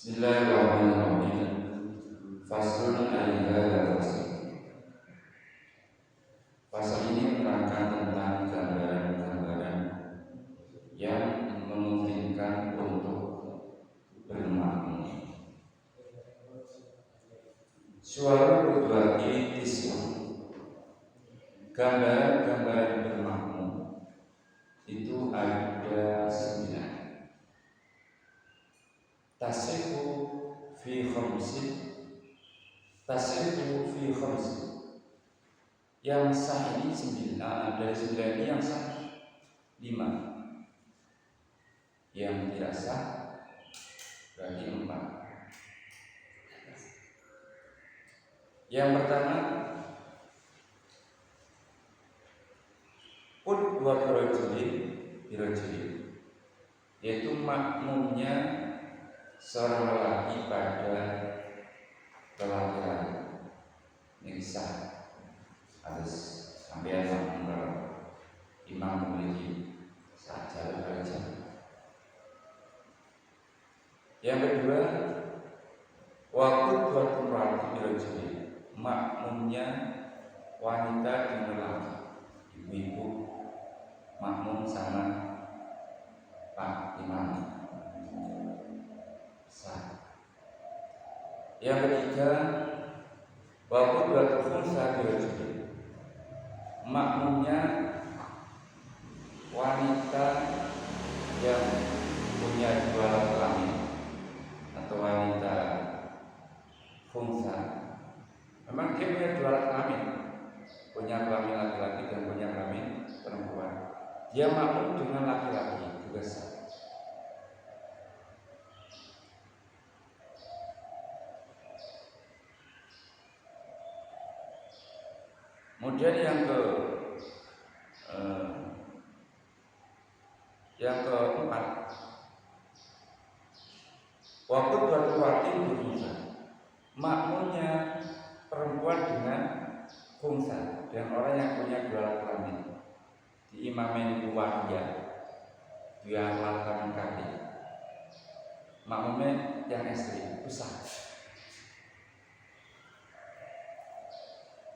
Bismillahirrahmanirrahim. Faslun al-ibadah fasl. Fasal ini menerangkan tentang gambaran-gambaran yang memungkinkan untuk bermakmum. Suara berduaki tiswa. Gambaran-gambaran bermakmum itu ada 9. Tasifu fi khamsin. Tasifu fi khamsin. Yang sah ini 9. Dari 9 ini yang sah 5. Yang tidak sah berarti 4. Yang pertama, qudwat rajulin birajulin, yaitu makmumnya seorang lelaki pada lelaki-lelaki. Ini sah. Harus sampai makmum kalau imam memiliki sah jalur kerja. Yang kedua, waktu buat rati birajulin, makmumnya wanita dan lelaki, ibu-ibu makmum sama pak imam. Sah. Yang ketiga, waktu bertemu saat birajulin, makmumnya wanita yang punya 2 kelamin atau wanita khunsa. Memang dia punya 2 kelamin, punya kelamin laki-laki dan punya kelamin perempuan. Dia makmum dengan laki-laki juga sah. Kemudian yang keempat, waktu bertuati berkhunsa, makmumnya perempuan dengan khunsa dan orang yang punya 2 kelamin. Di imamen wahiyah, dia melakukan kaki, makmumnya yang istri besar.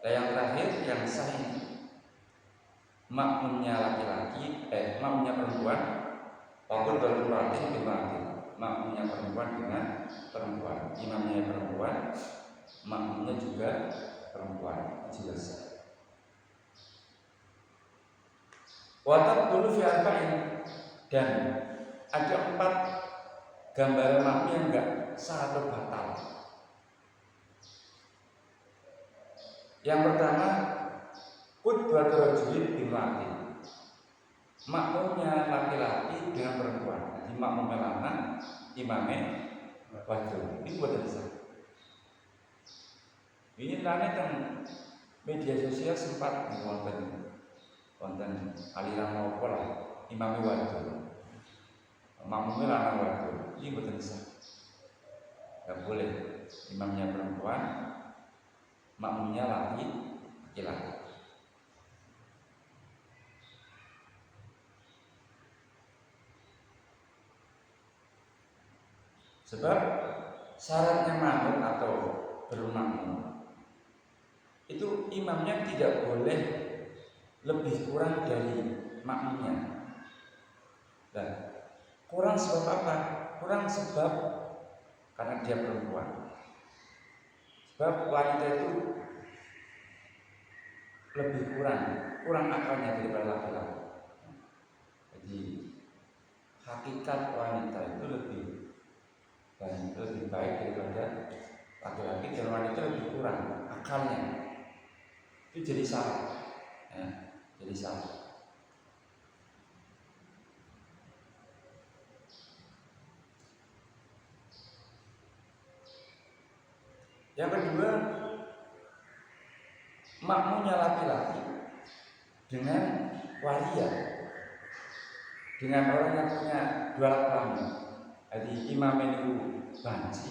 Dan yang terakhir yang sah ini, makmumnya laki-laki, makmumnya perempuan, waktu berlatih berlatih, makmumnya perempuan dengan perempuan, imamnya perempuan, makmumnya juga perempuan, juga sah. Watak dulu fi arba'in, dan ada 4 gambaran makmum yang enggak sah atau batal. Yang pertama, qudwat rajulin bimra'atin, makmumnya laki-laki dengan perempuan. Jadi makmumnya lanang, imamnya wajib. Ini buat sah. Ini kan media sosial sempat konten aliran apa lah, imamnya wajib, makmumnya lanang wajib. Ini buat sah. Gak boleh imamnya perempuan, makmumnya laki-laki. Sebab syaratnya makmum atau bermakmum itu imamnya tidak boleh lebih kurang dari makmumnya. Dan kurang sebab apa? Kurang sebab karena dia perempuan. Sebab wanita itu lebih kurang akalnya daripada laki-laki. Jadi hakikat wanita itu lebih baik daripada laki-laki, dan wanita lebih kurang akalnya. Itu jadi salah. jadi satu. Yang kedua, makmumnya laki-laki dengan waria, dengan orang yang punya dua kelamin. Jadi imam itu banci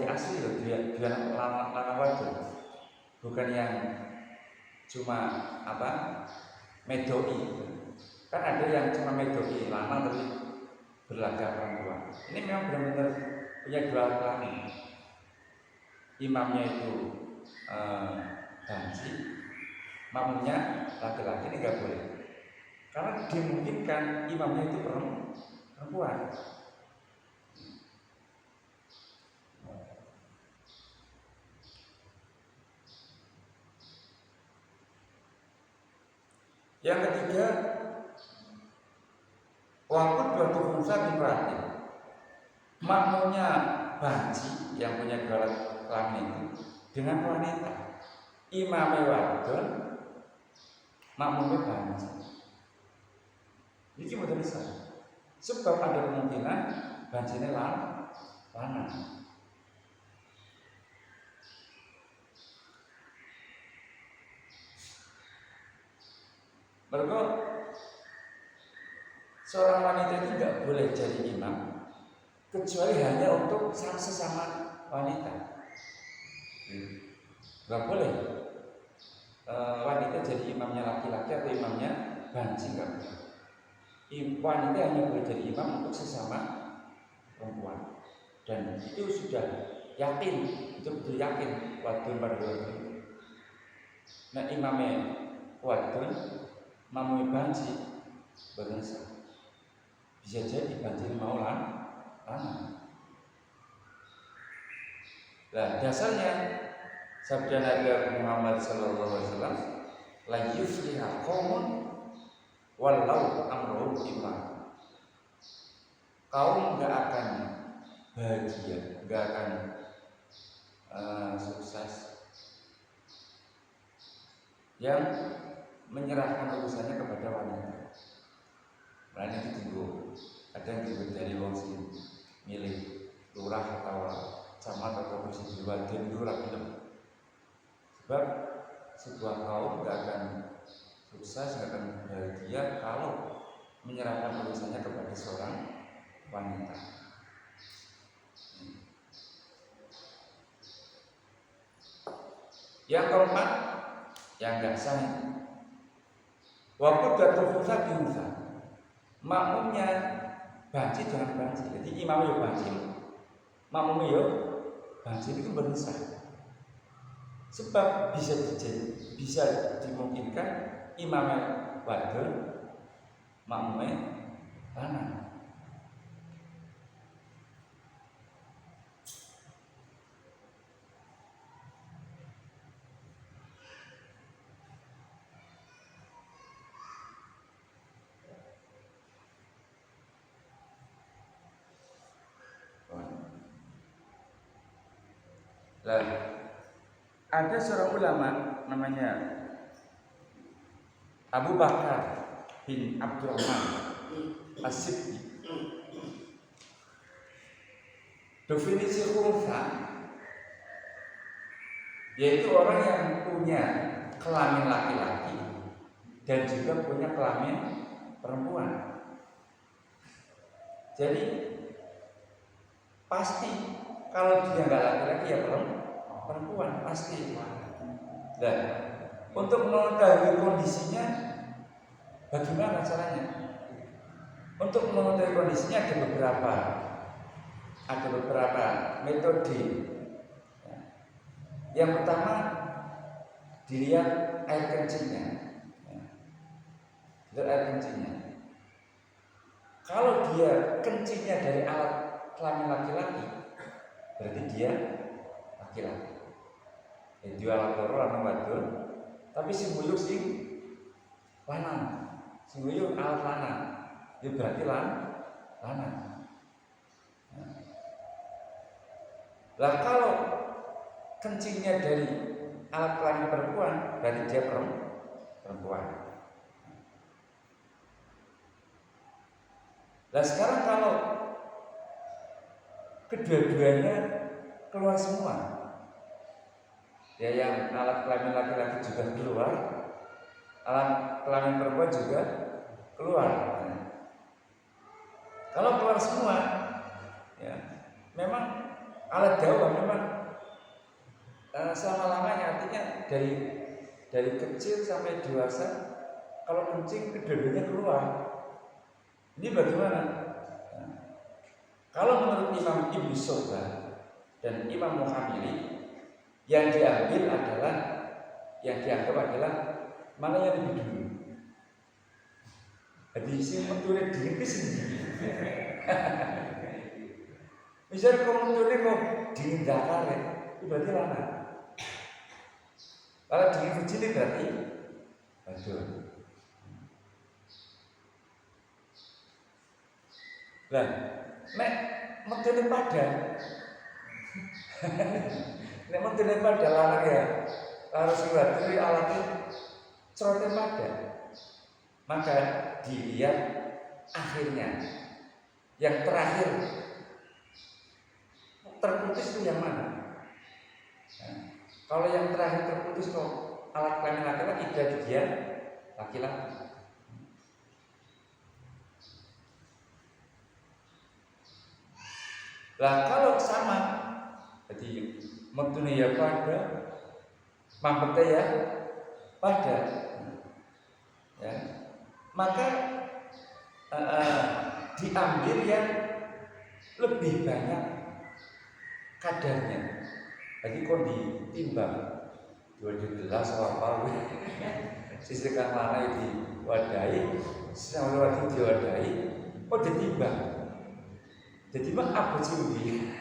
asli loh, dia lanang wadon, bukan yang cuma medoi. Kan ada yang cuma medoi lanang tapi berlagak perempuan. Ini memang benar-benar punya dua kelamin. Imamnya itu banci, makmumnya laki-laki, ini nggak boleh. Karena dimungkinkan imamnya itu perempuan. Yang ketiga, waktu dua khunsa dimperhati. Makmumnya banci yang punya dua kelamin itu dengan wanita, imamnya wadon, makmumnya banci. Ini betul bisa. Sebab ada kemungkinan bancinya lanang. Mereka seorang wanita itu tidak boleh jadi imam kecuali hanya untuk sesama wanita. Tidak boleh wanita jadi imamnya laki-laki atau imamnya banci, nggak boleh. Wanita hanya boleh jadi imam untuk sesama perempuan, dan itu sudah yakin, itu betul yakin wadon pada waktu itu. Nah, imamnya wadon, makmumnya banci, bersah. Bisa jadi banci mau lanang. Nah, dasarnya sabda Nabi Muhammad SAW, la yufliha qaumun walau amruhum imam. Kaum nggak akan bahagia, nggak akan sukses yang menyerahkan urusannya kepada wanita. Makanya ditunggu, ada yang dibuat dari wong sing milih lurah atau camat atau presiden wadon itu rakyat. Sebab sebuah kaum nggak akan sukses, nggak akan bahagia kalau menyerahkan urusannya kepada seorang wanita. Yang keempat, yang nggak sah, waktu jatuh khunsa, makmumnya banci jangan banci. Jadi imamnya banci, makmumnya banci itu bersah. Sebab bisa dimungkinkan imamnya wadon, makmumnya lanang. Lah, ada seorang ulama namanya Abu Bakar bin Abdurrahman As-Sibti. Definisi khunsa yaitu orang yang punya kelamin laki-laki dan juga punya kelamin perempuan. Jadi pasti kalau dia nggak laki-laki ya perempuan pasti. Dan untuk mengetahui kondisinya bagaimana caranya? Untuk mengetahui kondisinya ada beberapa metode. Yang pertama, dilihat air kencingnya. Lihat air kencingnya. Kalau dia kencingnya dari alat kelamin laki-laki, berarti dia laki-laki. Jadi alat loro lanang wadon, tapi sing nguyuh sing lanang. Sing nguyuh alat lanang. Itu berarti lanang. Lah kalau kencingnya dari alat kelamin perempuan, berarti dia perempuan. Nah sekarang kalau kedua-duanya keluar semua, ya yang alat kelamin laki-laki juga keluar, alat kelamin perempuan juga keluar. Kalau keluar semua, ya memang alat dakwah memang selama-lamanya, artinya dari kecil sampai dewasa, kalau kencing kedua-duanya keluar. Ini bagaimana? Nah, kalau menurut Imam Ibnu Soba dan Imam Muhammili, yang dianggap adalah mana yang lebih dulu. Jadi si menturut diri itu sendiri. Misalnya kalau menturut kok dingin dakar ya, itu berarti lama. Kalau dingin kecil itu berarti betul. Lah, nek metune padha. Nek metune padha larang ya. Harus berarti alatnya cerote padha. Maka dilihat akhirnya. Yang terakhir terputus itu yang mana? Nah, kalau yang terakhir terputus kok alat kelamin laki-laki jadi dia laki-laki. Lah kalau sama, jadi metune ya pada, mampete ya pada, ya maka diambil yang lebih banyak kadarnya. Jadi kok ditimbang 12 apa sisi kan mana diwadahi, sisi mana diwadahi, kok ditimbang. Jadi mah apa sih ini?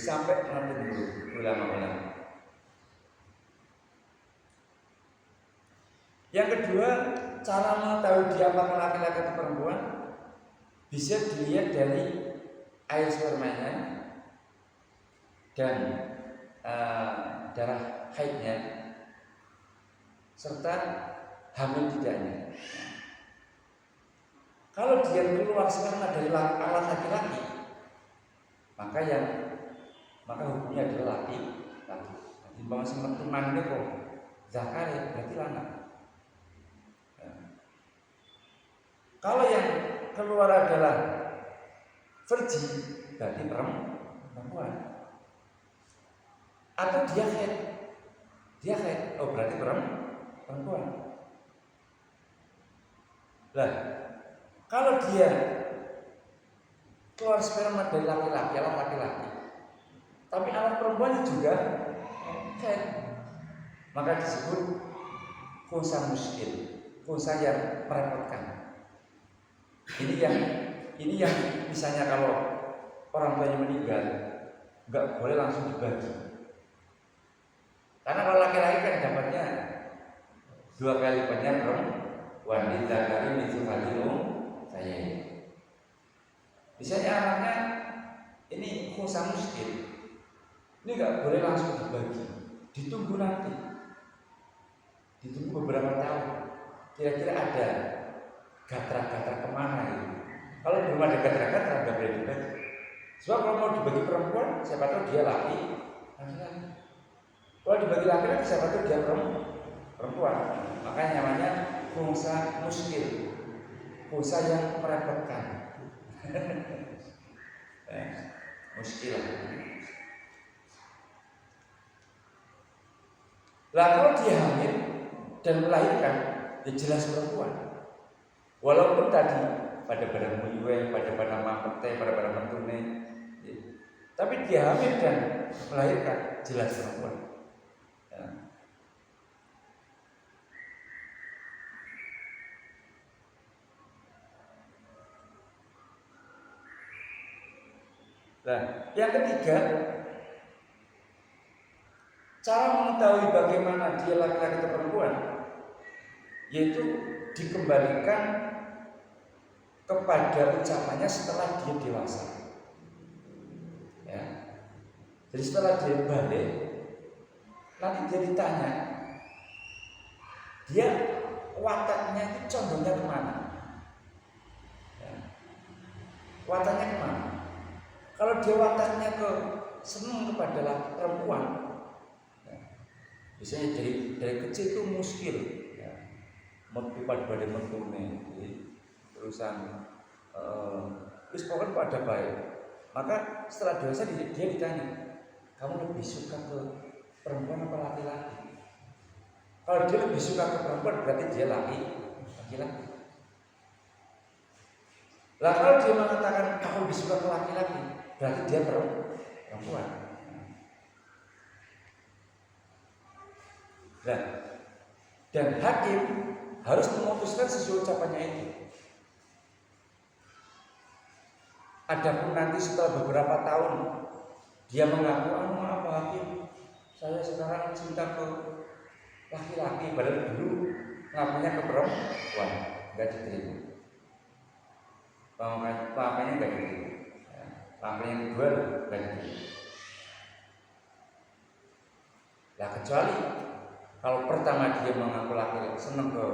Sampai nanti dulu ulama-ulama. Yang kedua, cara mengetahui dia apakah laki-laki atau perempuan bisa dilihat dari air spermanya dan darah haidnya serta hamil tidaknya. Kalau dia keluar sperma dari alat laki-laki, maka hukumnya adalah laki-laki. Jadi bahwa teman kok zakar ya berarti anak. Kalau yang keluar adalah virgin, berarti perempuan. Atau dia haid, oh berarti perempuan. Lah, kalau dia keluar sperma dari laki-laki, tapi anak perempuannya juga haid, maka disebut khunsa muskil, khunsa yang merepotkan. Ini yang misalnya kalau orang tuanya meninggal, nggak boleh langsung dibagi. Karena kalau laki-laki kan dapatnya 2 kali banyak wanita kali itu saya. Misalnya anaknya ini khunsa muskil, ini nggak boleh langsung dibagi, ditunggu nanti, ditunggu beberapa tahun. Kira-kira ada gatra-gatra kemana ini? Kalau belum ada gatra-gatra nggak boleh dibagi. Sebab kalau mau dibagi perempuan, siapa tahu dia laki. Kalau dibagi laki-laki, siapa tahu dia perempuan. Makanya namanya khunsa muskil, khunsa yang merepotkan. Muskil. Lah kalau dia hamil dan melahirkan, ya jelas perempuan. Walaupun tadi pada muiwe, pada mampete, pada mentune, ya. Tapi dia hamil dan melahirkan, jelas perempuan. Ya. Nah, yang ketiga, cara mengetahui bagaimana dia laki-laki atau perempuan, yaitu dikembalikan kepada ucapannya setelah dia dewasa. Ya. Jadi setelah dia balik, nanti dia ditanya, dia wataknya itu condongnya kemana? Ya. Wataknya kemana? Kalau dia wataknya senang kepada perempuan, ya. Biasanya dari kecil itu muskil, ya. Motivat pada menturne, terusan terus pokoknya pada baik. Maka setelah dewasa dia ditanya, kamu lebih suka ke perempuan apa laki-laki? Kalau dia lebih suka ke perempuan berarti dia laki-laki. Lah kalau dia mengatakan aku lebih suka ke laki-laki, berarti dia perempuan. Nah, dan hakim harus memutuskan sesuai ucapannya itu. Adapun nanti setelah beberapa tahun dia mengaku, maaf hakim, saya sekarang cinta ke laki-laki, padahal dulu ngakunya ke perempuan, nggak diterima. Pamannya nggak diterima. Paman yang kedua nggak diterima. Nah kecuali kalau pertama dia mengaku laki-laki senang ke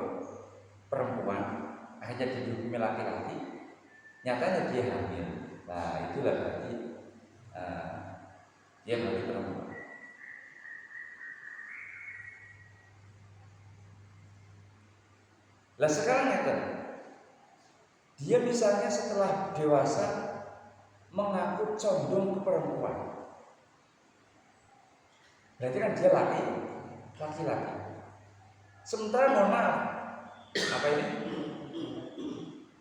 perempuan, akhirnya dihukumi laki-laki, nyatanya dia hamil. Nah itulah berarti dia berarti perempuan. Lah sekarang dia misalnya setelah dewasa mengaku condong ke perempuan, berarti kan dia laki-laki. Sementara mohon maaf, apa ini?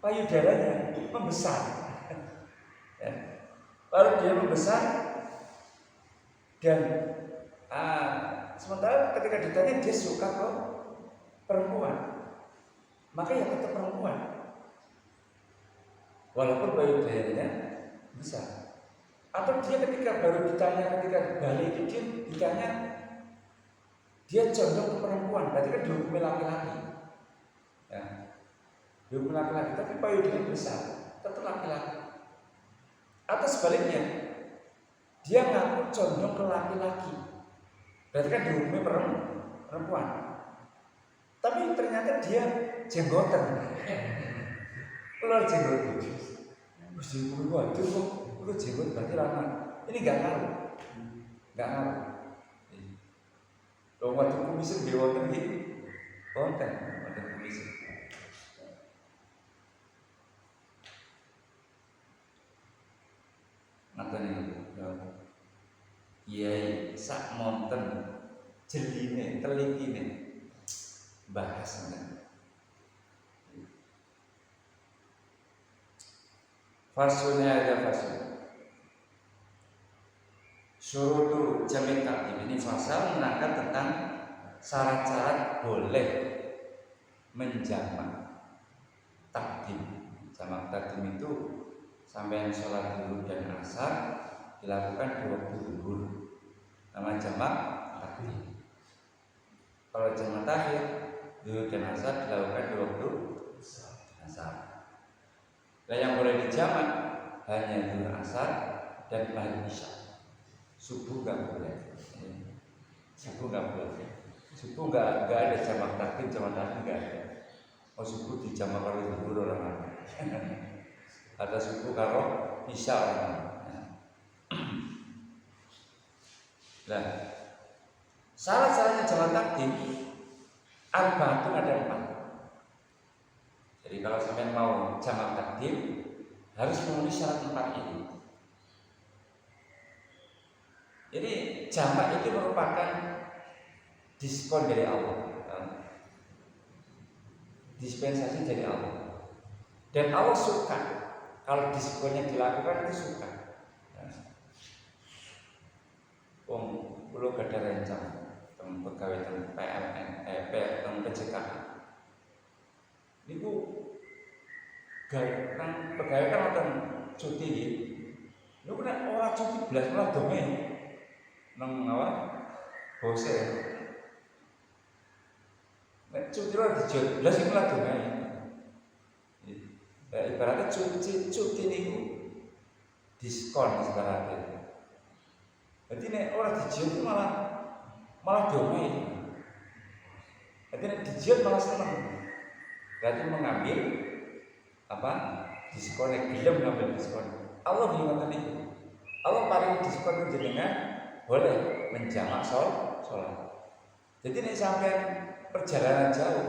Payudaranya membesar. Ya. Lalu dia membesar dan sementara ketika ditanya dia suka ke perempuan, maka ya tetap perempuan. Walaupun payudaranya besar. Atau dia ketika baru ditanya, ketika balik itu dia ditanya dia condong ke perempuan, berarti kan dihukumi laki-laki. Ya. Dihukumi laki-laki, tapi payudaranya besar, tetap laki-laki. Atau sebaliknya, dia ngaku condong ke laki-laki, berarti kan dihukumi perempuan. Tapi ternyata dia jenggotan, keluar jenggot. Mesti berubah, itu jenggot berarti lama. Ini nggak ngaruh. Kalau waktu kumis di wonten gitu, wonten kumis. Ngaten iki, Kiai sak monten jeline telikine bahas ngene. Fasulnya ada fasul. Syurutu jamin takdim, ini fasal menerangkan tentang syarat-syarat boleh menjamak takdim. Jamak takdim itu sampai sholat zuhur dan asar dilakukan di waktu zuhur, nama jamak takdim. Kalau jamak takhir zuhur dan asar dilakukan di waktu asar. Nah yang boleh dijamak hanya zuhur asar dan maghrib isya. Subuh nggak boleh. Subuh nggak boleh. Subuh nggak ada jamak takdim nggak ada. Oh subuh dijamak kalau zuhur orang ada subuh kalau isya orang. Nah, syarat-syaratnya jamak takdim arba'atun ada 4. Jadi kalau sampai mau jamak takdim harus memenuhi syarat 4 ini. Jadi jamak itu merupakan diskon dari Allah, dispensasi dari Allah, dan Allah suka kalau diskonnya dilakukan itu suka. Perlu gada rencang tentang pegawai PLN, tentang PJKA. Niku pegawai kan akan cuti, niku nek ora cuti belas malah domain nang awak bose. Nek cuti ora dijot belas iku malah domain. Ibaratnya cuti niku diskon sekarang. Jadi nek ora dijot malah domain. Jadi dijiat malah seneng. Berarti mengambil diskon, gelem ngambil diskon. Allah ngoten niku. Allah paling diskon jenengan boleh menjamak sholat. Jadi nek sampean perjalanan jauh,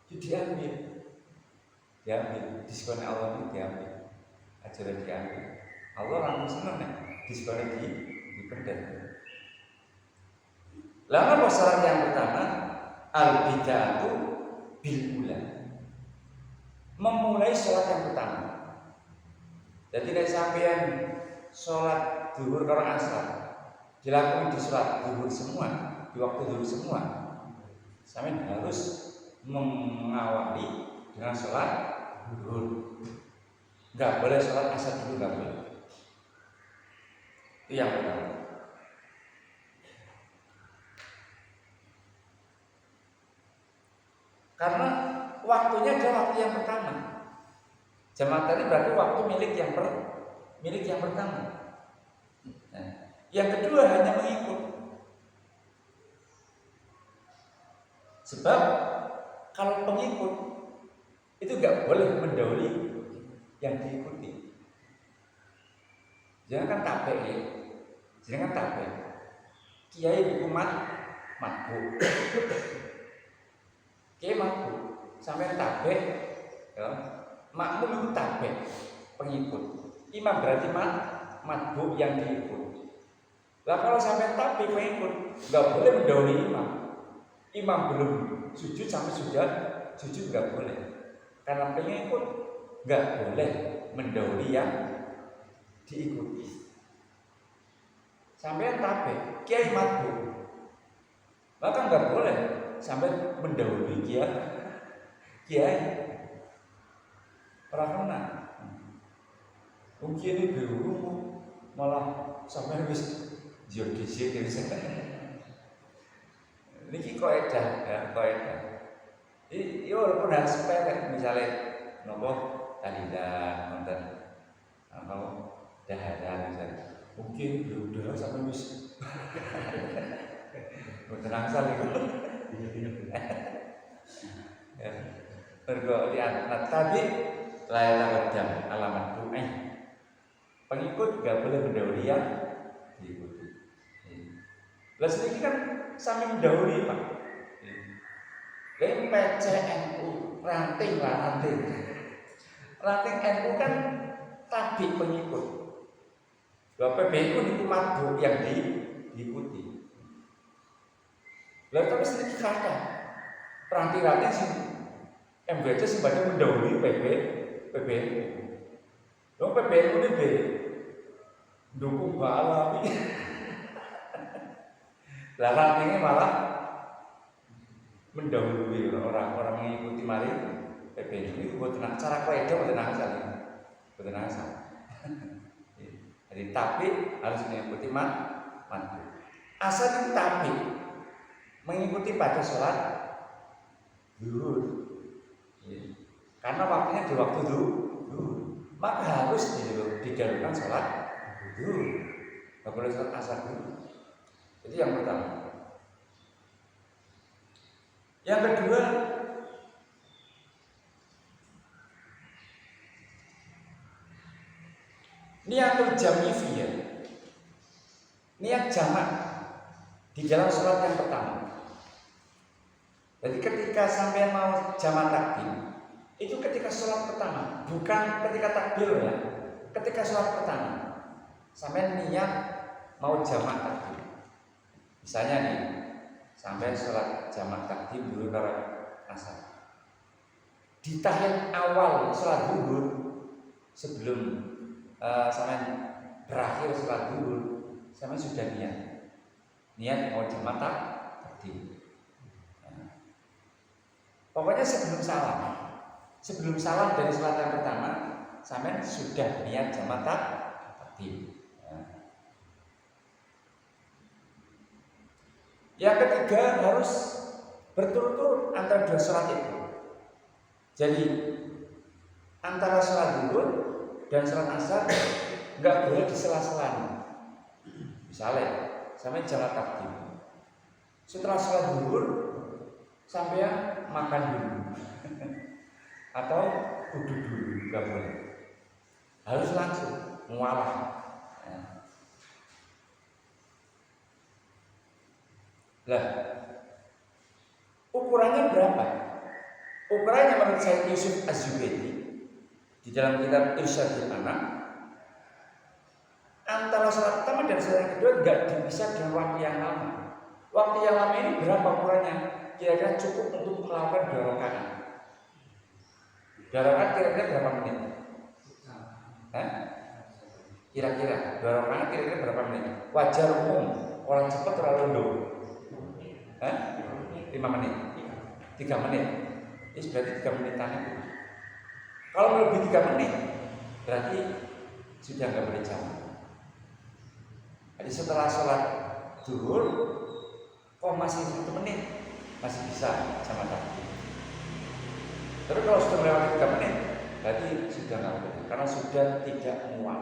diambil diskon Allah ini diambil, ajaran diambil. Allah langsung seneng nek diskonnya dipendek. Lalu syarat yang pertama al-bid'atu bil ula, memulai sholat yang pertama. Jadi nek sampean sholat zuhur karo asar dilakukan di sholat zuhur semua, di waktu zuhur semua, sampean harus mengawali dengan sholat zuhur. Enggak boleh sholat asar dulu, enggak boleh. Itu yang pertama. Karena waktunya adalah waktu yang pertama. Jamaah tadi berarti waktu milik yang pertama. Nah, yang kedua hanya mengikut. Sebab kalau pengikut itu nggak boleh mendahului yang diikuti. Jangan kan tabe ya. Jangan tabe. Kiai umat mabuk. Kiai mabuk sampai tabe, ya. Makmum itu tabe, pengikut. Imam berarti mabuk yang diikut. Lah kalau sampai tabe pengikut, nggak boleh mendahului imam. Imam belum sujud sampai sudah sujud nggak boleh. Karena pengikut nggak boleh mendahului yang diikuti. Sampai tabe, kiai mabuk, maka nggak boleh sampai mendahului kiai. Pernah mungkin ini berhubung malah sampai wis jodisi niki kaidah ya, kaidah. Ini walaupun hal sepele, misalnya nopo talidah nonton atau dahara misalnya, mungkin udah sampai wis tenang sekali. Bergoliat. Nah tadi layak jam alamat bu'eh. Pengikut gak boleh mendahului yang diikuti. Lah sedikit kan sambil mendahului Pak. Kayak PCNU ranting lah ranting. Ranting NU kan tadi pengikut. Lah PBNU itu mabuk yang diikuti. Lah tapi sedikit kata ranting-ranting sih MBC sih banyak mendahului PBNU. Lalu PBNU ini dukung bala. Lah rantingnya malah mendahului orang-orang mengikuti mari PBNU itu buat tenang cara kaidah buat tenang sekali. Buat tenang sekali. Jadi tapi harus mengikuti mandu. Asal itu tapi mengikuti pada sholat zuhur. Karena waktunya di waktu zuhur, maka harus didahulukan sholat zuhur. Tidak boleh sholat asar dulu. Jadi yang pertama. Yang kedua, niatul jam'iyah, niat jamak di dalam sholat yang pertama. Jadi ketika sampai mau jamak takbir, itu ketika sholat pertama, bukan ketika takbir ya. Ketika sholat pertama, sampai niat mau jamak takbir. Misalnya nih, sampai sholat jamak takbir dulu kalau asar. Di tahiyat awal sholat zuhur, sebelum sampai berakhir sholat zuhur, sampai sudah niat mau jamak takbir. Pokoknya sebelum salam dari sholat yang pertama, sampai sudah niat jamak takbir. Yang ketiga harus berturut-turut antara dua sholat itu. Jadi antara sholat zuhur dan sholat asar nggak boleh disela-sela. Misalnya sampai jamak takbir. Setelah sholat zuhur sampean makan dulu atau duduk dulu, nggak boleh. Harus langsung mualah. Ya. Lah, ukurannya berapa? Ukurannya menurut Syekh Yusuf Az-Zubaydi di dalam kitab Irsyadul Anak, antara salat pertama dan salat yang kedua nggak dipisah dengan waktu yang lama. Waktu yang lama ini berapa ukurannya? Kira-kira cukup untuk melakukan 2 rakaat. 2 rakaat kira-kira berapa menit? Kira-kira 2 rakaat kira-kira berapa menit? Wajar umum, orang cepat terlalu londo. 5 menit, 3 menit. Ini berarti 3 menitan itu. Kalau melebihi 3 menit, berarti sudah nggak boleh jamak. Jadi setelah sholat zuhur, kok masih 1 menit, masih bisa sama takbir. Tapi kalau sudah melewati 3 menit, berarti sudah nggak boleh, karena sudah tidak mual.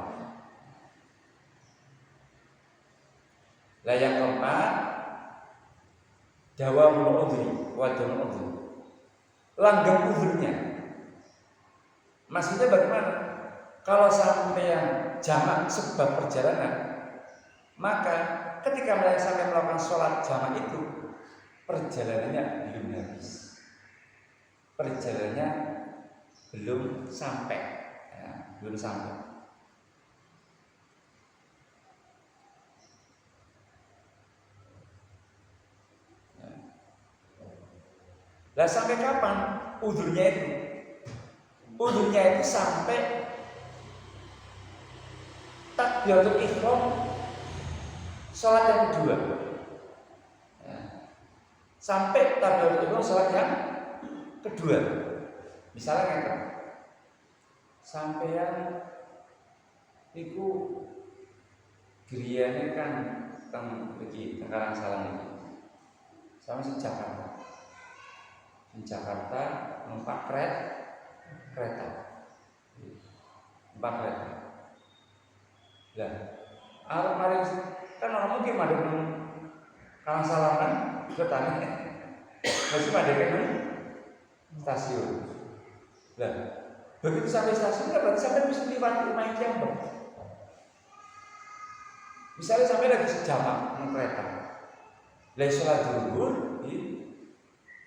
Lah yang keempat, dawamul udhri wa dawamul udhri. Langgeng udhurnya. Maksudnya bagaimana? Kalau sampai yang jamak sebab perjalanan, maka ketika mereka sampai melakukan sholat jamak itu, perjalanannya belum habis, perjalanannya belum sampai, ya, belum sampai. Lah sampai kapan udhurnya itu? Udhurnya itu sampai takbiratul ihram sholat yang kedua. Ya. Sampai takbiratul ihram sholat yang kedua. Misalnya kan, sampean itu griyane kan teng iki Tengkarang Salang iki. Sama di Jakarta. Di Jakarta numpak kereta. Numpak kereta. Lah, arep mari kan orang mungkin madhep Karang Salang kan ketane. Masih madhep kan stasiun. Lah, begitu sampai stasiun kan berarti sampai bisa lewat rumah yang misalnya sampai lagi sejamak naik kereta. Lah sholat zuhur di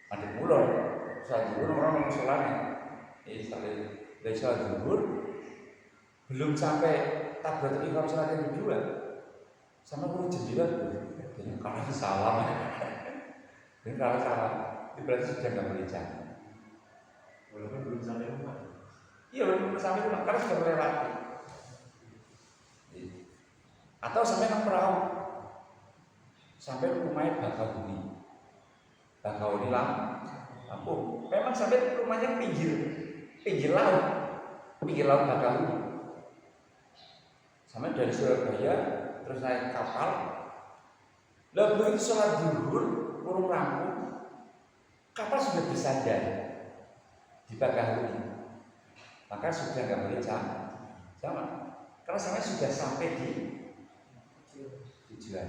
madhep mulon. Sholat zuhur orang mau sholatnya. Lah sholat zuhur belum sampai takbiratul ihram sholat yang kedua. Sama guru jendela tuh. Kalau salam. Ini kalau salah, itu berarti sudah nggak boleh jalan. Walaupun belum sampai rumah. Iya, belum sampai rumah karena sudah melewati. Atau sampai ke perahu, sampai rumahnya Bakahuni Lampung. Memang sampai rumahnya pinggir laut Bakahuni. Sampai dari Surabaya terus naik kapal. Lalu begitu sholat zuhur, kurung rampung, kapal sudah bersandar di Bakahuni, maka sudah nggak boleh jamak, karena sampai sudah sampai di tujuan.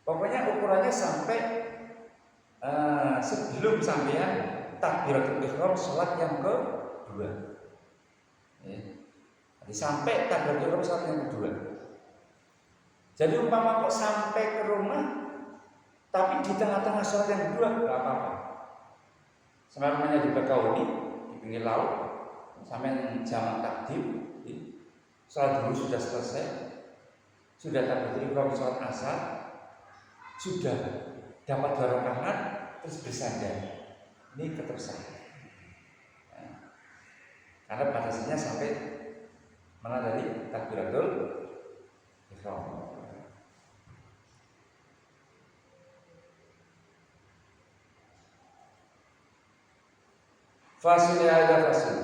Pokoknya ukurannya sampai sebelum sampean takbiratul ihram sholat yang kedua. Jadi sampai takbiratul ihram sholat yang kedua. Jadi umpama kok sampai ke rumah, tapi di tengah-tengah sholat yang kedua nggak apa-apa. Sampai rumahnya di Bakahuni, di pinggir laut, sampai jamak takdim. Sholat dulu sudah selesai, sudah takbiratul ihram sholat asar, sudah dapat 2 rakaat, terus bersandar. Ini keterusan. Karena batasnya sampai mana tadi takbiratul ihram. Fasil ada fasil.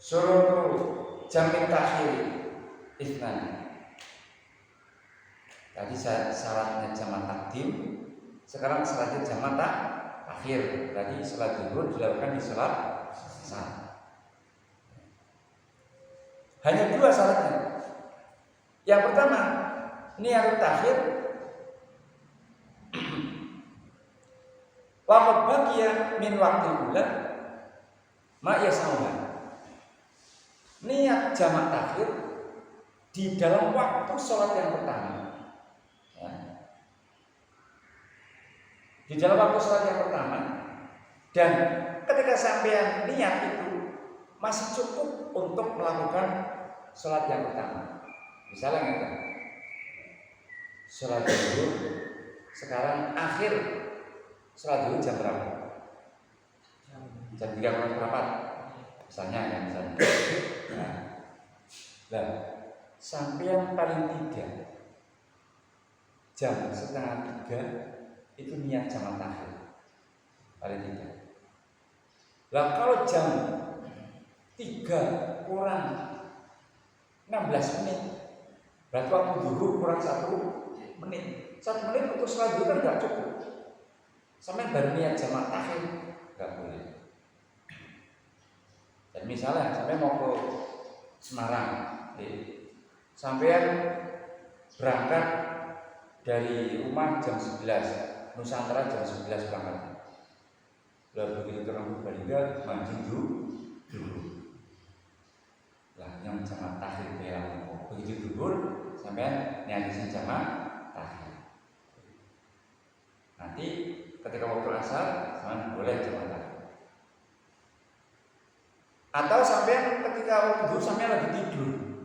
Suruh jamin takhir isnan. Tadi syaratnya jamak takdim, sekarang syaratnya jamak takhir. Tadi sholat zuhur dilakukan di sholat asar. Hanya 2 syaratnya. Yang pertama, niat takhir wa baqiya min waqti ula ma yasauha. Niat jamak takhir di dalam waktu sholat yang pertama, ya. Di dalam waktu sholat yang pertama, dan ketika sampean niat itu masih cukup untuk melakukan sholat yang pertama. Misalnya gitu, sholat zuhur sekarang akhir sholat zuhur jam berapa? Jam 3:04 misalnya ya, misalnya. Nah, sampean paling tidak jam 2:30 itu niat jamak takhir paling tidak. Lah kalau jam 3 kurang 16 menit, berarti waktu zuhur kurang 1 menit. 1 menit untuk sholat zuhur kan nggak cukup. Sampai baru niat jamak takhir nggak boleh. Dan misalnya sampai mau ke Semarang, sampean berangkat dari rumah jam 11, Nusantara jam 11 berangkat. Lalu begitu terang Purbalingga mancing dulu. Lah yang jamak takhir bilang begitu dulu sampean niatin jamak takhir. Nanti ketika waktu asar sampean boleh jamak takhir. Atau sampean ketika waktu sampean lagi tidur,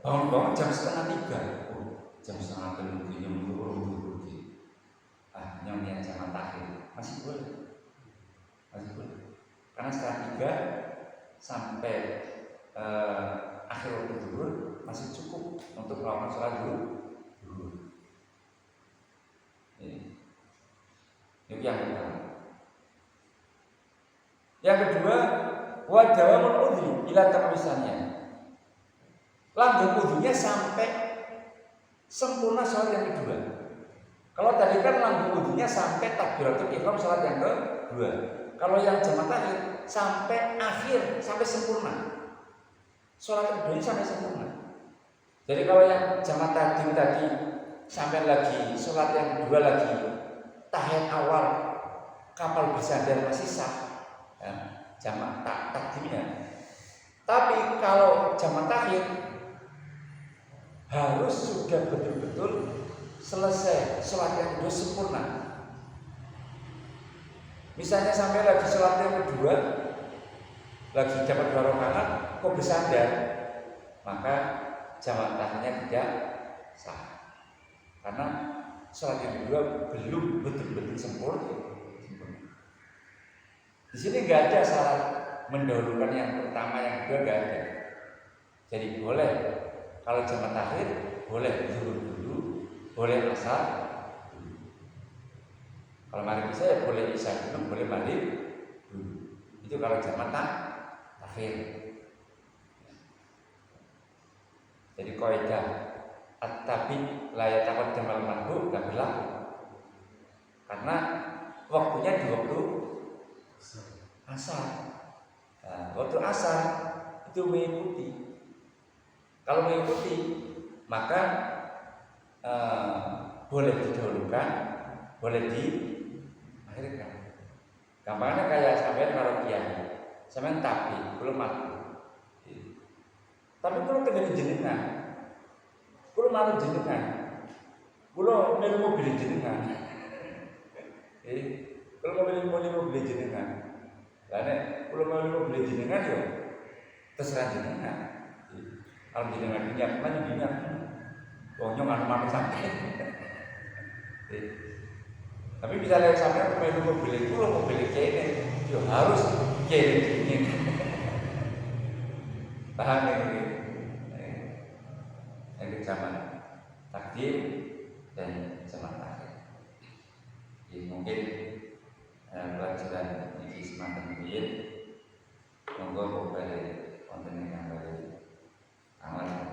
bangun-bangun jam 2:30, jam 2:30 nyembur urut yang niat jamak takhir masih boleh, karena 2:30 sampai akhir waktu zuhur masih cukup untuk melakukan sholat zuhur. Itu yang pertama. Yang kedua, wa dawamul udhi ila tamisannya. Langgeng udhunya sampai sempurna sholat yang kedua. Kalau tadi kan langgeng udhunya sampai takbiratul ihram sholat yang kedua. Kalau yang jamak takhir sampai akhir, sampai sempurna. Sholat kedua ini sampai sempurna. Jadi kalau yang jamak takhir tadi sampai lagi sholat yang kedua lagi tahiyat awal kapal bersandar masih sah, ya, jamak takdirnya. Tapi kalau jamak takhir harus sudah betul-betul selesai sholat yang kedua sempurna. Misalnya sampai lagi sholat yang kedua, lagi dapat 2 rakaat, kok bersandar, maka jamak takhirnya tidak sah, karena sholat yang kedua belum betul-betul sempurna. Di sini nggak ada syarat mendahulukan yang pertama, yang kedua nggak ada. Jadi boleh kalau jamak takhir boleh zuhur dulu, boleh asar dulu. Kalau maghrib isya ya boleh isya dulu, boleh maghrib dulu. Itu kalau jamak takhir. Jadi kaidah at-tabi la yataqaddamal mandub nggak berlaku, karena waktunya di waktu asar. Nah, waktu asar itu mengikuti. Kalau mengikuti maka boleh didahulukan, boleh diakhirkan. Gampangnya kayak sampean karo kiai, sampean tapi belum mati. Tapi kalau tegene jenengan, kalau malu jenengan, kalau melu mobil jenengan, kalau melu mobil jenengan, karena kalau melu mobil jenengan yo terserah jenengan. Kalau jenengan niat mana niat, wongnya nggak mau sampai. Tapi bisa lihat sampai melu mobil itu, kalau mobil kene, yo harus kene dingin. Paham ini? Yang zaman takdir dan zaman takhir. Jadi mungkin pelajaran ini semacam ini. Monggo boleh konten yang baru amal.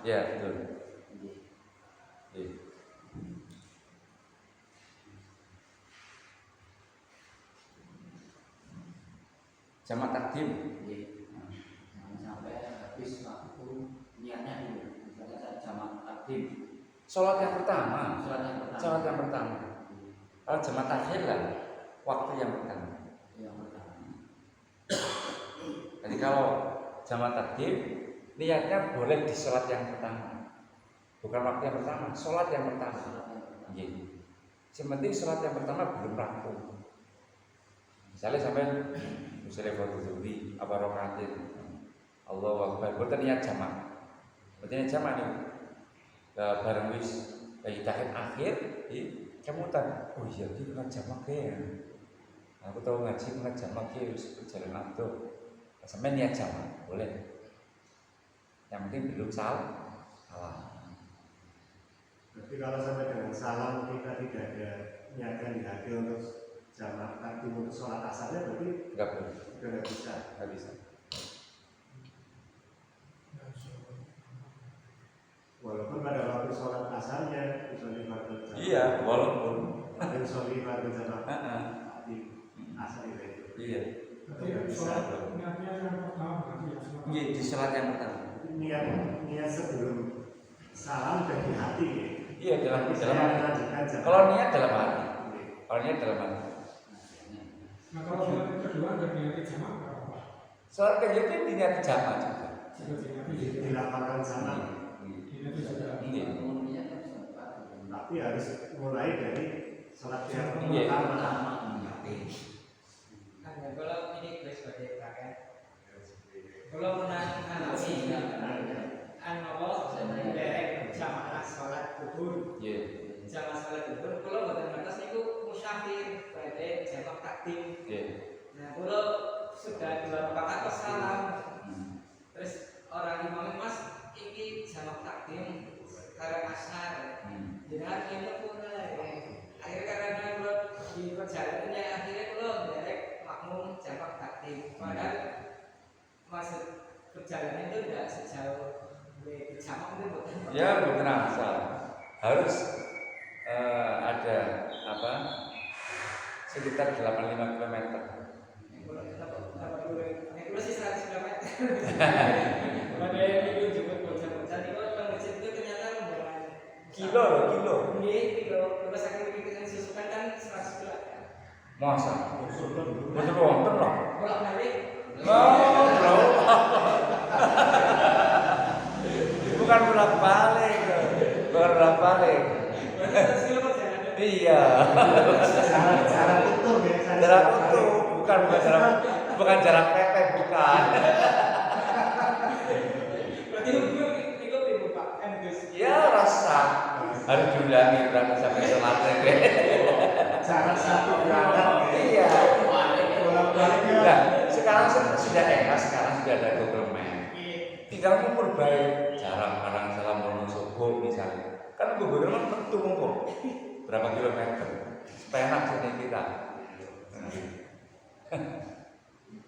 Ya, betul. Iya. Jamak takdim. Jangan sampai habis waktu niatnya dulu. Misalnya jamak takdim. Sholat yang pertama. Sholat yang pertama. Kalau jamak takhir lah, waktu yang pertama. Jadi kalau jamak takdim, niatnya boleh di sholat yang pertama, bukan waktu yang pertama. Sholat yang pertama. Iya. Sementing sholat yang pertama belum rampung. Misalnya sampai foto zuhri apa rokaatin, Allahu Akbar, boten niat jamak. Boten niat jamak nih. Bareng wis tahiyat akhir, kemutan. Oh iya, iki kena jamak ya. Aku tahu ngaji kena jamak ya, wis perjalanan tuh. Sampai niat jamak boleh. Yang penting belum salah. Berarti kalau sampai dengan salam kita tidak ada niatkan di hati untuk jamak takdim untuk sholat asarnya, berarti Enggak boleh. Nggak bisa. Enggak bisa. Walaupun pada waktu sholat asarnya usolli fardhu jamak. Iya, walaupun usolli fardhu jamak di asar itu. Iya. Nggak bisa. Niatnya yang pertama berarti ya. Iya, di sholat yang pertama. Niat sebelum salam dan di hati. Iya, dalam hati. Kalau Niat dalam hati. Nah kalau sholat yang kedua nggak niati jamak nggak apa-apa. Sholat kedua itu diniati jamak juga. dilaporkan sama. Diniati juga. Iya. Tapi harus mulai dari sholat yang Iya. pertama. Kalau ini gue sebagai kakek, kalau menang anaknya derek jamaah sholat kubur, Iya. jamaah sholat kubur. Kalau bukan batas itu musyafir, berarti jamak takdim. Iya. Nah, kalau sudah 2 rakaat ke salam, terus orang imam mas ini jamak takdim karena asar, jangan ini pun akhirnya karena kalau di perjalanannya akhirnya kalau derek makmum jamak takdim. Padahal maksud perjalanan itu tidak sejauh di jamak itu bukan. Ya, bukan asal. Harus ada apa? Sekitar 85 km. Kalau sih 100 km. Pada minggu jemput bocah-bocah itu kalau masjid itu ternyata membawa Kilo. Iya, kilo. Terus akan bikin susukan kan 100 kilo. Masa? Betul wonten loh. Bolak-balik. Bro. Bukan bolak-balik. Berarti 100 kilo perjalanan. Iya. Jarak utuh ya. Jarak utuh, bukan jarak pepet, bukan. Berarti itu ibu Pak Gus. Ya rasa harus diulangi berarti sampai sholatnya. Jarak satu berangkat. Iya. Bolak-baliknya. Nah, sekarang sudah enak, sekarang sudah ada Google Map. Tinggal ngukur baik jarak Karangsalam Wonosobo misalnya. Kan Google Map tentu ngukur berapa kilometer. Supaya enak sini kita.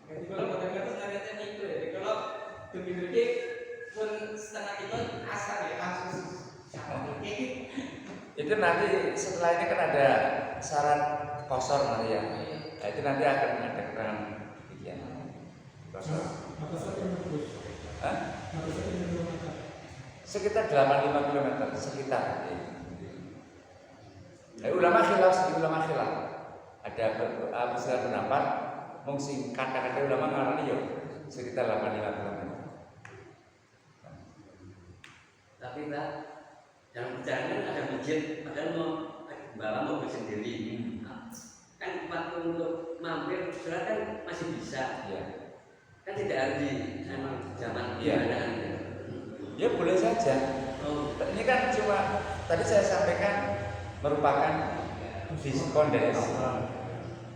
Jadi kalau bukan kata sengaja itu ya. Jadi kalau demi pun setengah kilo asal ya langsung. Itu nanti setelah ini kan ada syarat kosor nanti ya. Nah, itu nanti akan ada keterangan demikian. Kosor. Batasannya bagus. Hah? Batasannya kilometer. Sekitar 85 km sekitar. Ulama khilaf. Ada beberapa pendapat mungkin kata-kata ulama ngarani yo sekitar 85 km. Tapi Pak, dalam perjalanan ada masjid, padahal mau sendiri. Kan waktu untuk mampir sholat kan masih bisa. Iya. Kan tidak harus di zaman Iya. gimana kan? Ya boleh saja. Ini kan cuma tadi saya sampaikan merupakan diskon dari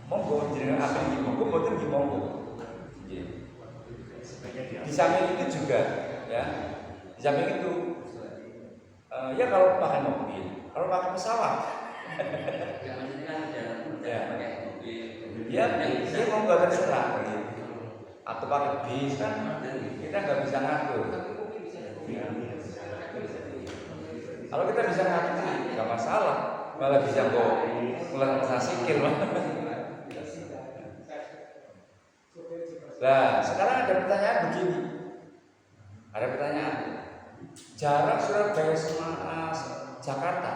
monggo jenengan apa iki monggo boten nggih monggo. Nggih. Di samping itu juga ya. Di samping itu ya kalau pakai mobil, kalau pakai pesawat Ya maksudnya kan ada ya. pakai mobil. Ya, ini monggo terserah gitu. Atau pakai bis kan kita nggak bisa ngatur. Kalau kita bisa ngaji, nggak masalah. Malah bisa kok melakukan sikil. Nah, sekarang ada pertanyaan begini. Ada pertanyaan. Jarak Surabaya sama Jakarta,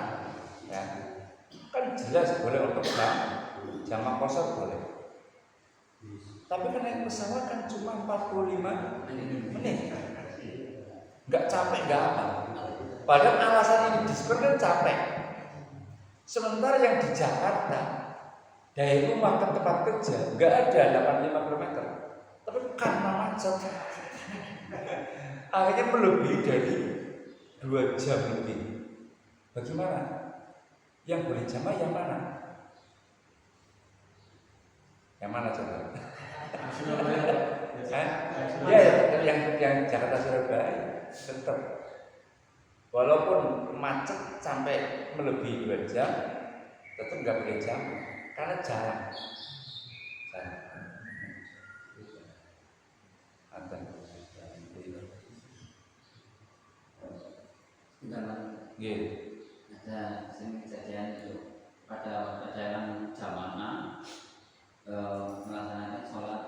ya, kan jelas boleh untuk jamaah kosor boleh. Tapi kan naik pesawat kan cuma 45 menit. Nggak capek, nggak apa. Padahal alasan ini diskon kan capek. Sementara yang di Jakarta dari rumah ke tempat kerja nggak ada 85 km. Tapi karena macet akhirnya melebihi dari 2 jam lebih. Bagaimana? Yang boleh jamaah yang mana? Yang mana coba? Ya, yang Jakarta Surabaya tetap. Walaupun macet sampai melebihi 2 jam, tetap nggak boleh jamaah karena jalan. Ada kejadian itu pada jalan jamaah melaksanakan sholat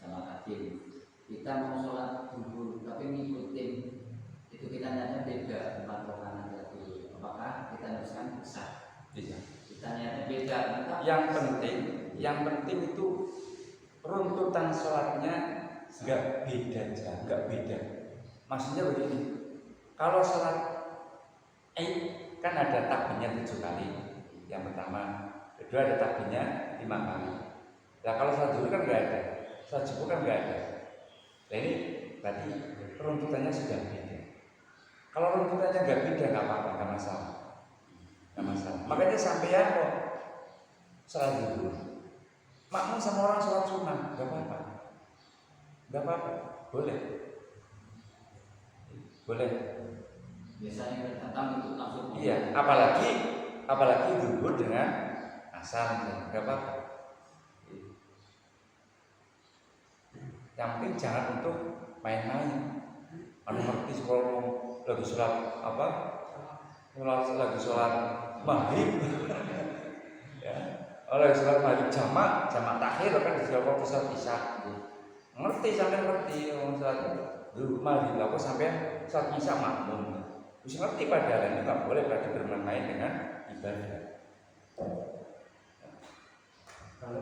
jamaah takdim. Kita mau sholat zuhur tapi ngikutin itu kita nyatanya beda tempat rokaat itu. Apakah kita haruskan besar? Iya. Kita nyatanya beda. Yang penting itu runtutan sholatnya nggak beda. Maksudnya begini, kalau sholat kan ada takbirnya 7 kali. Yang pertama, kedua ada takbirnya 5 kali. Nah kalau sholat zuhur kan nggak ada, sholat subuh kan nggak ada. Nah ini berarti runtutannya sudah beda. Kalau runtutannya nggak beda nggak apa-apa, nggak masalah. Makanya sampean kok sholat zuhur, makmum sama orang sholat sunnah nggak apa-apa, boleh. Biasanya kita datang untuk langsung. Iya, apalagi zuhur dengan asar, nggak apa-apa. Yang penting jangan untuk main-main. Ngerti kalau lagi sholat lagi sholat maghrib, ya, lagi sholat maghrib jamak takhir kan di waktu sholat isya. Ngerti orang sholat maghrib, aku sampai sholat isya makmum. Bisa ngerti padahal ini nggak boleh berarti bermain-main dengan ibadah. Kalau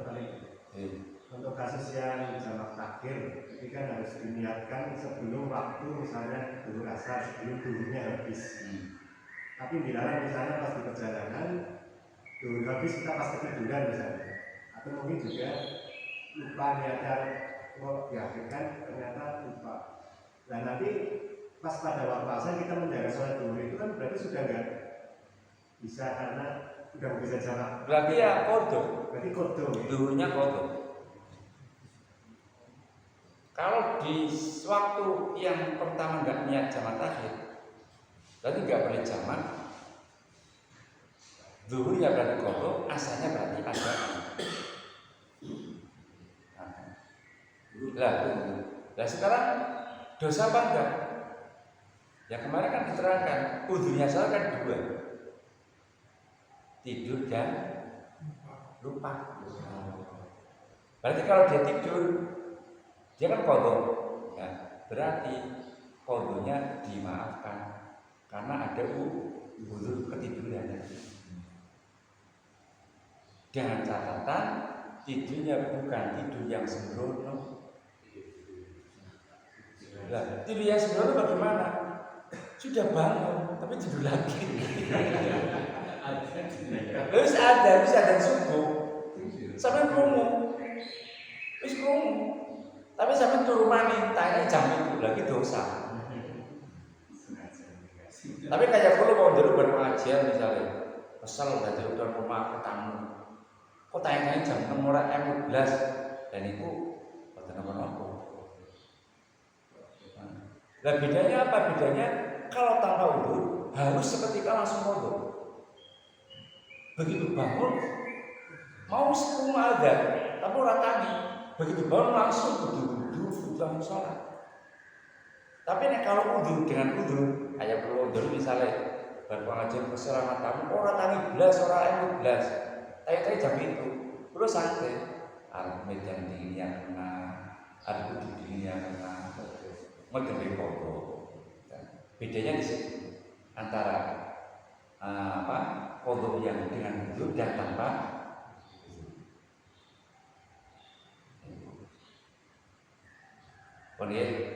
untuk kasus yang jamak takhir, ini kan harus diniatkan sebelum waktu, misalnya dulu asar sebelum dulunya habis. Tapi dilarang misalnya pas di perjalanan dulu habis kita pas ketiduran misalnya, atau mungkin juga lupa niatkan, kan ternyata lupa. Nah nanti pas pada waktu asar kita menjaga sholat dulu itu kan berarti sudah nggak bisa karena udah bisa jamak. Berarti ya kodok. Berarti kodok. Duhurnya kodok. Kalau di waktu yang pertama nggak niat jamak takhir, berarti nggak boleh jamak. Duhurnya berarti kodok, asarnya berarti ada. Nah sekarang dosa apa enggak? Ya kemarin kan diterangkan, udhunya salah kan 2, tidur dan lupa. Berarti kalau dia tidur, dia kan kodok, ya, berarti kodonya dimaafkan karena ada udhu ketiduran. Dengan catatan tidurnya bukan tidur yang sembrono. Nah, tidur yang sembrono bagaimana? Sudah bangun, tapi tidur lagi. Terus ada subuh, sampai krungu, tapi sampai turun mani, tanya jam itu lagi dosa. Tapi kayak kalau mau dulu berpengajian misalnya, kesel dari tuan rumah ke tamu, kok tanya jam 6 orang M11 dan itu apa-apa. Nah bedanya apa? Bedanya kalau tanpa wudu harus seketika langsung wudu. Begitu bangun mau sepuluh ada, tapi orang tani. Begitu bangun langsung wudu langsung sholat. Tapi nek kalau wudu dengan wudu, kayak perlu dulu misalnya berpengajian keselamatan orang tangi belas orang emu belas tayo jam itu terus santai medan dinginnya kena ada kudu dinginnya kena ngedemi foto bedanya di situ antara foto yang dengan wudhu dan tanpa wudhu.